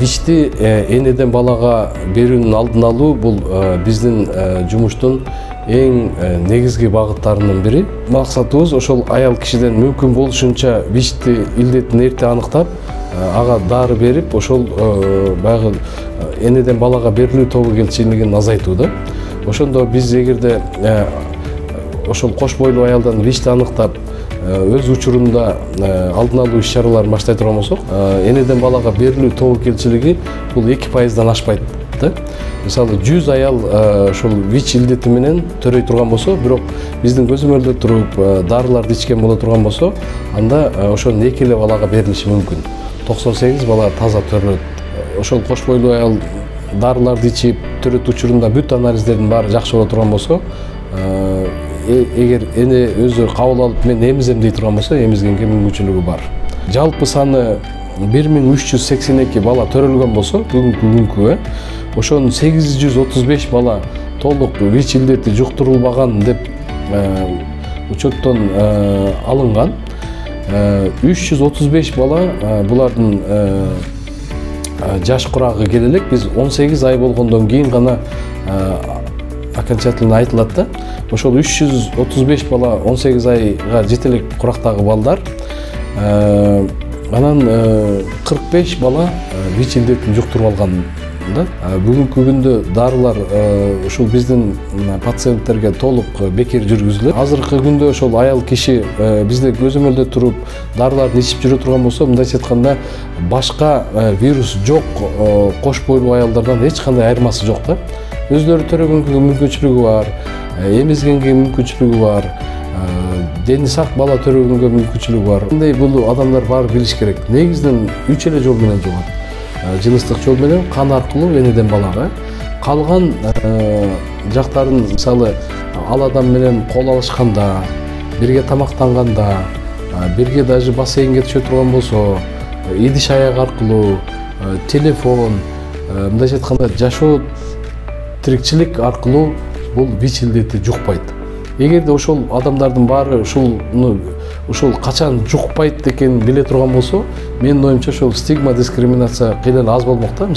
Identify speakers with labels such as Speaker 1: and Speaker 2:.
Speaker 1: ВИЧти энеден балага берүүнүн алдын алуу бул биздин жумуштун эң негизги багыттарынын бири. Максатыбыз ошол аял кишиден мүмкүн болушунча ВИЧти илдетин эрте аныктап, ага дары берип, ошол баягы энеден балага берилүү тобокелчилигин азайтуу да. Ошондо биз эгерде ошол кош бойлуу аялдан ВИЧти аныктап, өз учурунда алдын алуу иш-чараларын баштай турган болсок, энеден балага берилүү тобокелчилиги бул 2%дан ашпайт да. Мисалы 100 аял ошол ВИЧ илдети менен төрөй турган болсо, бирок биздин көзөмөлдө туруп дарыларды ичкен боло турган болсо, анда ошонун 2 эле балага берилиши мүмкүн. 98 бала таза төрөлөт. Ошол кош бойлуу аял дарыларды ичип төрөт учурунда бүт анализдердин баары жакшы боло турган болсо, эгер эне өзү кабыл алып мен эмизем дей турган болсо, эмизгенге мүмкүнчүлүгү бар. Жалпы саны 1382 бала төрөлгөн болсо, бүгүнкү күнгө ошонун 835 бала толук ВИЧ илдети жуктурулбаган деп учеттон алынган. 335 бала булардын жаш курагы келе элек. Биз 18 ай болгондон кийин гана окончательно айтылат да. Ошол 335 бала 18 айга жете элек курактагы балдар. Анан 45 бала ВИЧ илдетин жуктуруп алган да. Бүгүнкү күндө дарылар ушул биздин пациенттерге толук бекер жүргүзүлөт. Азыркы күндө ошол аял киши бизде көзөмөлдө туруп дарыларды ичип жүрө турган болсо, мындайча айтканда башка вирус жок кош бойлуу аялдардан эч кандай айырмасы жок да. Өздөрү төрөгөнгө мүмкүнчүлүгү бар, эмизгенге мүмкүнчүлүгү бар, дени сак бала төрөгөнгө мүмкүнчүлүгү бар. Мындай бул адамдар баары билиш керек. Негизинен 3 эле жол менен жугат. Жыныстык жол менен, кан аркылуу энеден балага. Калган жактарын, мисалы, ал адам менен кол алышканда, бирге тамактанганда, бирге даже бассейнге түшө турган болсо, идиш аяк аркылуу, телефон, мындайча айтканда жашоо тирикчилик аркылуу бул ВИЧ илдети жукпайт. Эгерде ошол адамдардын баары ушул качан жукпайт экенин биле турган болсо, менин оюмча ошол стигма, дискриминация кыйла аз болмок да.